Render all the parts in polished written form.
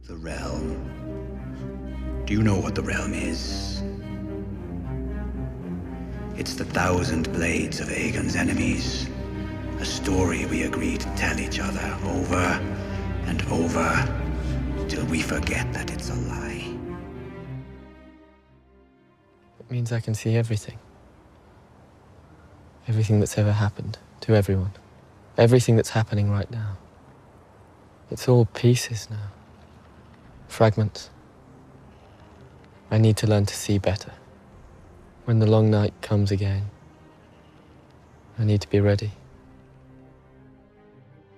The realm. Do you know what the realm is? It's the 1,000 blades of Aegon's enemies. A story we agree to tell each other over and over till we forget that it's a lie. It means I can see everything. Everything that's ever happened to everyone. Everything that's happening right now. It's all pieces now. Fragments. I need to learn to see better. When the long night comes again, I need to be ready.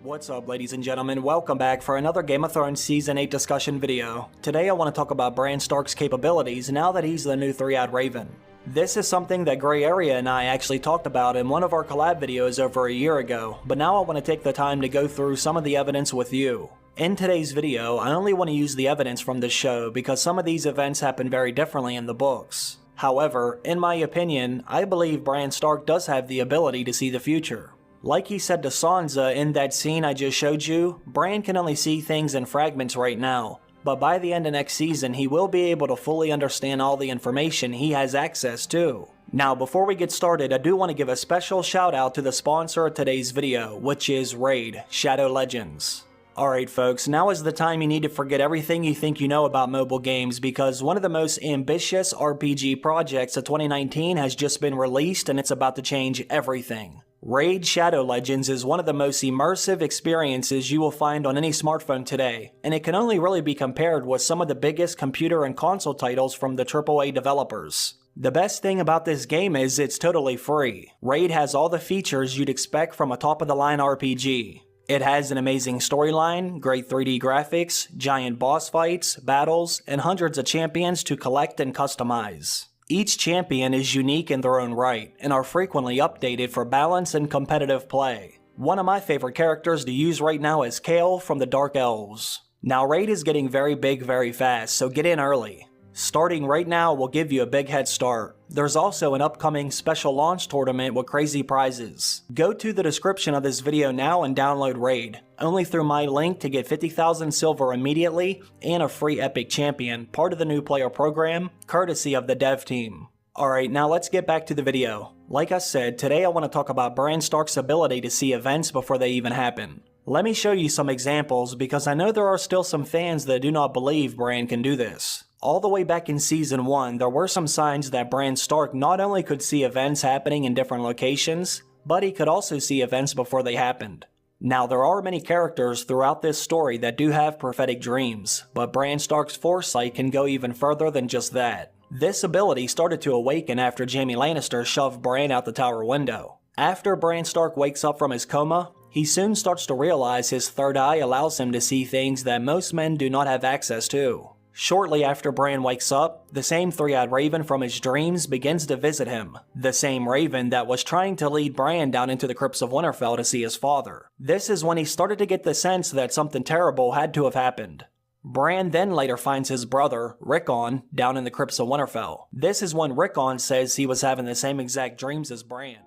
What's up, ladies and gentlemen? Welcome back for another Game of Thrones Season 8 discussion video. Today I want to talk about Bran Stark's capabilities now that he's the new three-eyed raven. This is something that Gray Area and I actually talked about in one of our collab videos over a year ago, but now I want to take the time to go through some of the evidence with you. In today's video, I only want to use the evidence from this show because some of these events happen very differently in the books. However, in my opinion, I believe Bran Stark does have the ability to see the future. Like he said to Sansa in that scene I just showed you, Bran can only see things in fragments right now, but by the end of next season he will be able to fully understand all the information he has access to. Now before we get started, I do want to give a special shout out to the sponsor of today's video, which is Raid Shadow Legends. Alright folks, now is the time you need to forget everything you think you know about mobile games because one of the most ambitious RPG projects of 2019 has just been released and it's about to change everything. Raid Shadow Legends is one of the most immersive experiences you will find on any smartphone today, and it can only really be compared with some of the biggest computer and console titles from the AAA developers. The best thing about this game is it's totally free. Raid has all the features you'd expect from a top-of-the-line RPG. It has an amazing storyline, great 3D graphics, giant boss fights, battles, and hundreds of champions to collect and customize. Each champion is unique in their own right, and are frequently updated for balance and competitive play. One of my favorite characters to use right now is Kael from the Dark Elves. Now Raid is getting very big very fast, so get in early. Starting right now will give you a big head start. There's also an upcoming special launch tournament with crazy prizes. Go to the description of this video now and download Raid. Only through my link to get 50,000 silver immediately and a free epic champion, part of the new player program, courtesy of the dev team. Alright, now let's get back to the video. Like I said, today I want to talk about Bran Stark's ability to see events before they even happen. Let me show you some examples because I know there are still some fans that do not believe Bran can do this. All the way back in Season 1, there were some signs that Bran Stark not only could see events happening in different locations, but he could also see events before they happened. Now, there are many characters throughout this story that do have prophetic dreams, but Bran Stark's foresight can go even further than just that. This ability started to awaken after Jaime Lannister shoved Bran out the tower window. After Bran Stark wakes up from his coma, he soon starts to realize his third eye allows him to see things that most men do not have access to. Shortly after Bran wakes up, the same three-eyed raven from his dreams begins to visit him. The same raven that was trying to lead Bran down into the crypts of Winterfell to see his father. This is when he started to get the sense that something terrible had to have happened. Bran then later finds his brother, Rickon, down in the crypts of Winterfell. This is when Rickon says he was having the same exact dreams as Bran.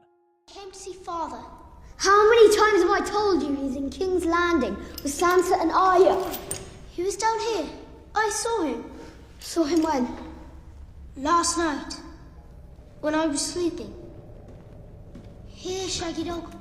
Came to see father. How many times have I told you he's in King's Landing with Sansa and Arya? He was down here. I saw him. Saw him when? Last night, when I was sleeping. Here, Shaggy Dog.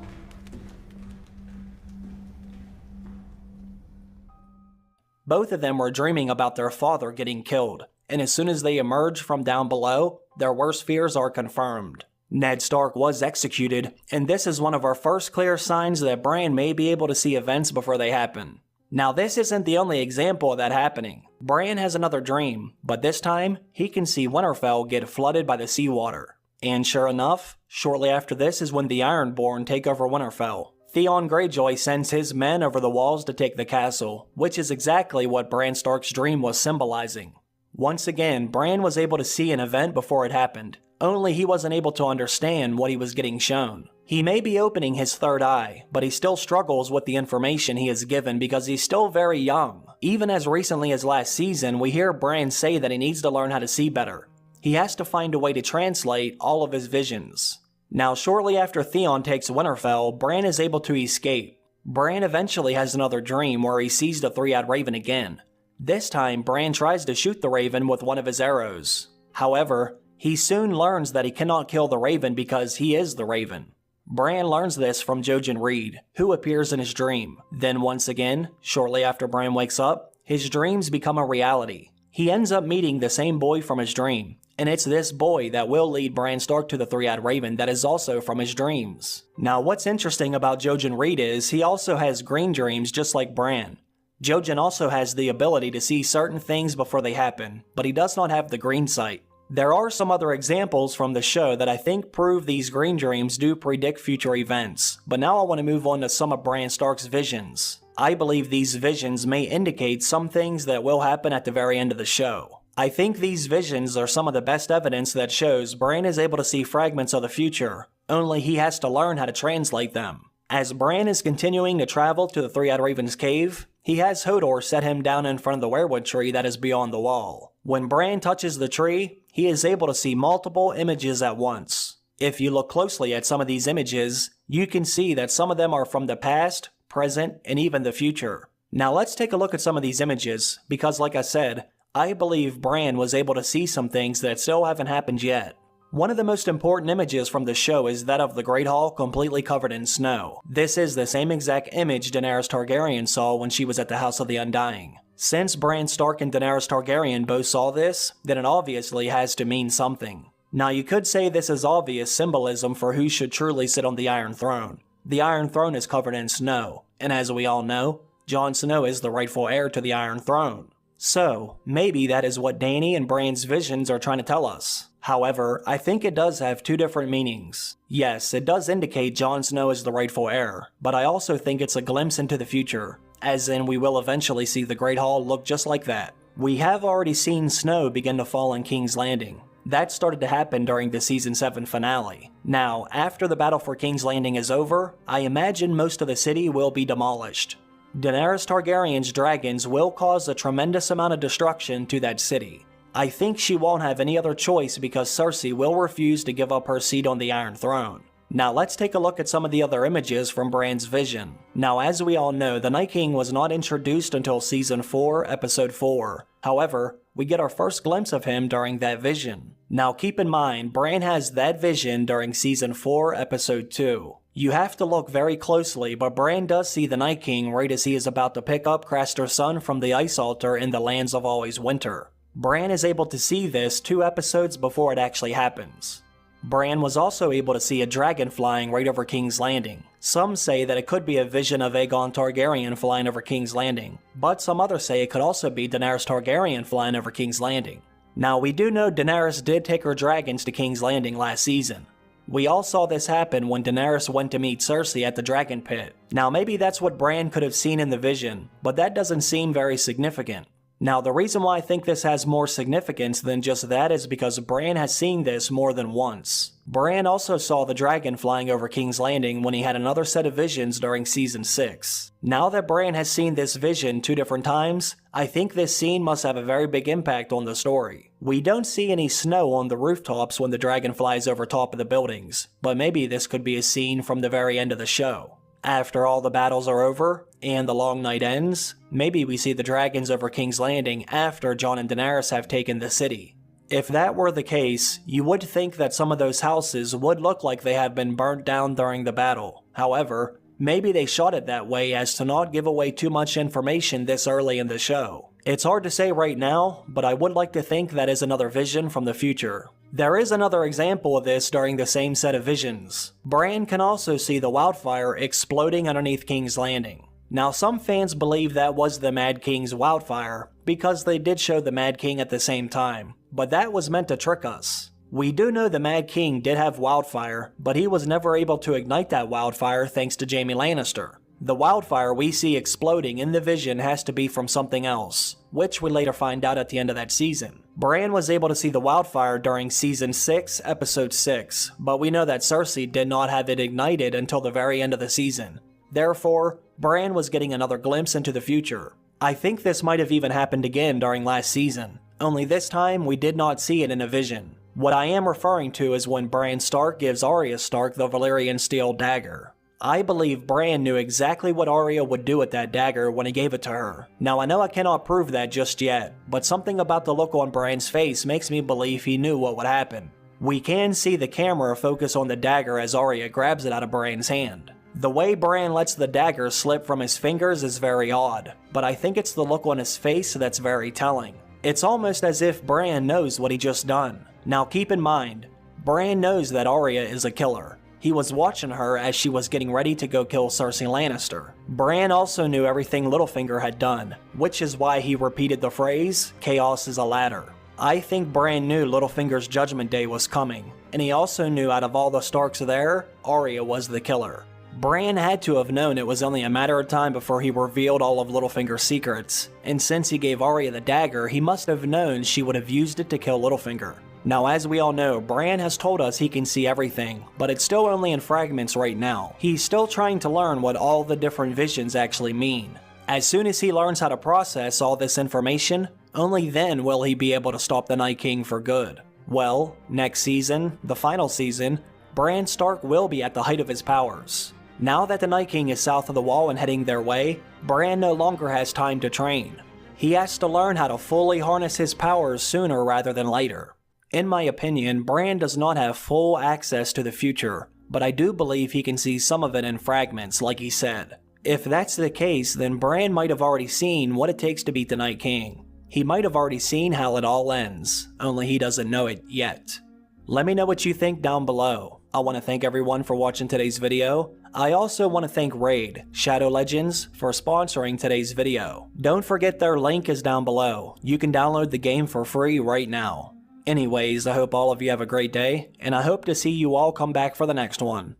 Both of them were dreaming about their father getting killed, and as soon as they emerge from down below, their worst fears are confirmed. Ned Stark was executed, and this is one of our first clear signs that Bran may be able to see events before they happen. Now this isn't the only example of that happening. Bran has another dream, but this time, he can see Winterfell get flooded by the seawater. And sure enough, shortly after this is when the Ironborn take over Winterfell. Theon Greyjoy sends his men over the walls to take the castle, which is exactly what Bran Stark's dream was symbolizing. Once again, Bran was able to see an event before it happened, only he wasn't able to understand what he was getting shown. He may be opening his third eye, but he still struggles with the information he is given because he's still very young. Even as recently as last season, we hear Bran say that he needs to learn how to see better. He has to find a way to translate all of his visions. Now, shortly after Theon takes Winterfell, Bran is able to escape. Bran eventually has another dream where he sees the three-eyed raven again. This time, Bran tries to shoot the Raven with one of his arrows. However, he soon learns that he cannot kill the Raven because he is the Raven. Bran learns this from Jojen Reed, who appears in his dream. Then once again, shortly after Bran wakes up, his dreams become a reality. He ends up meeting the same boy from his dream, and it's this boy that will lead Bran Stark to the Three-Eyed Raven that is also from his dreams. Now what's interesting about Jojen Reed is he also has green dreams just like Bran. Jojen also has the ability to see certain things before they happen, but he does not have the Greensight. There are some other examples from the show that I think prove these green dreams do predict future events, but now I want to move on to some of Bran Stark's visions. I believe these visions may indicate some things that will happen at the very end of the show. I think these visions are some of the best evidence that shows Bran is able to see fragments of the future, only he has to learn how to translate them. As Bran is continuing to travel to the Three-Eyed Raven's cave, he has Hodor set him down in front of the weirwood tree that is beyond the wall. When Bran touches the tree, he is able to see multiple images at once. If you look closely at some of these images, you can see that some of them are from the past, present, and even the future. Now let's take a look at some of these images, because like I said, I believe Bran was able to see some things that still haven't happened yet. One of the most important images from the show is that of the Great Hall completely covered in snow. This is the same exact image Daenerys Targaryen saw when she was at the House of the Undying. Since Bran Stark and Daenerys Targaryen both saw this, then it obviously has to mean something. Now you could say this is obvious symbolism for who should truly sit on the Iron Throne. The Iron Throne is covered in snow, and as we all know, Jon Snow is the rightful heir to the Iron Throne. So, maybe that is what Dany and Bran's visions are trying to tell us. However, I think it does have two different meanings. Yes, it does indicate Jon Snow is the rightful heir, but I also think it's a glimpse into the future, as in we will eventually see the Great Hall look just like that. We have already seen snow begin to fall in King's Landing. That started to happen during the Season 7 finale. Now, after the battle for King's Landing is over, I imagine most of the city will be demolished. Daenerys Targaryen's dragons will cause a tremendous amount of destruction to that city. I think she won't have any other choice because Cersei will refuse to give up her seat on the Iron Throne. Now let's take a look at some of the other images from Bran's vision. Now as we all know, the Night King was not introduced until Season 4, Episode 4. However, we get our first glimpse of him during that vision. Now keep in mind, Bran has that vision during Season 4, Episode 2. You have to look very closely, but Bran does see the Night King right as he is about to pick up Craster's son from the Ice Altar in the Lands of Always Winter. Bran is able to see this 2 episodes before it actually happens. Bran was also able to see a dragon flying right over King's Landing. Some say that it could be a vision of Aegon Targaryen flying over King's Landing, but some others say it could also be Daenerys Targaryen flying over King's Landing. Now we do know Daenerys did take her dragons to King's Landing last season. We all saw this happen when Daenerys went to meet Cersei at the Dragon Pit. Now maybe that's what Bran could have seen in the vision, but that doesn't seem very significant. Now the reason why I think this has more significance than just that is because Bran has seen this more than once. Bran also saw the dragon flying over King's Landing when he had another set of visions during Season 6. Now that Bran has seen this vision 2 different times, I think this scene must have a very big impact on the story. We don't see any snow on the rooftops when the dragon flies over top of the buildings, but maybe this could be a scene from the very end of the show. After all the battles are over, and the long night ends, maybe we see the dragons over King's Landing after Jon and Daenerys have taken the city. If that were the case, you would think that some of those houses would look like they have been burnt down during the battle. However, maybe they shot it that way as to not give away too much information this early in the show. It's hard to say right now, but I would like to think that is another vision from the future. There is another example of this during the same set of visions. Bran can also see the wildfire exploding underneath King's Landing. Now some fans believe that was the Mad King's wildfire, because they did show the Mad King at the same time, but that was meant to trick us. We do know the Mad King did have wildfire, but he was never able to ignite that wildfire thanks to Jaime Lannister. The wildfire we see exploding in the vision has to be from something else, which we later find out at the end of that season. Bran was able to see the wildfire during Season 6, Episode 6, but we know that Cersei did not have it ignited until the very end of the season. Therefore, Bran was getting another glimpse into the future. I think this might have even happened again during last season, only this time we did not see it in a vision. What I am referring to is when Bran Stark gives Arya Stark the Valyrian steel dagger. I believe Bran knew exactly what Arya would do with that dagger when he gave it to her. Now I know I cannot prove that just yet, but something about the look on Bran's face makes me believe he knew what would happen. We can see the camera focus on the dagger as Arya grabs it out of Bran's hand. The way Bran lets the dagger slip from his fingers is very odd, but I think it's the look on his face that's very telling. It's almost as if Bran knows what he just done. Now keep in mind, Bran knows that Arya is a killer. He was watching her as she was getting ready to go kill Cersei Lannister. Bran also knew everything Littlefinger had done, which is why he repeated the phrase, "Chaos is a ladder." I think Bran knew Littlefinger's judgment day was coming, and he also knew out of all the Starks there, Arya was the killer. Bran had to have known it was only a matter of time before he revealed all of Littlefinger's secrets, and since he gave Arya the dagger, he must have known she would have used it to kill Littlefinger. Now as we all know, Bran has told us he can see everything, but it's still only in fragments right now. He's still trying to learn what all the different visions actually mean. As soon as he learns how to process all this information, only then will he be able to stop the Night King for good. Well, next season, the final season, Bran Stark will be at the height of his powers. Now that the Night King is south of the Wall and heading their way, Bran no longer has time to train. He has to learn how to fully harness his powers sooner rather than later. In my opinion, Bran does not have full access to the future, but I do believe he can see some of it in fragments, like he said. If that's the case, then Bran might have already seen what it takes to beat the Night King. He might have already seen how it all ends, only he doesn't know it yet. Let me know what you think down below. I want to thank everyone for watching today's video. I also want to thank Raid, Shadow Legends, for sponsoring today's video. Don't forget their link is down below. You can download the game for free right now. Anyways, I hope all of you have a great day, and I hope to see you all come back for the next one.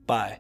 Bye.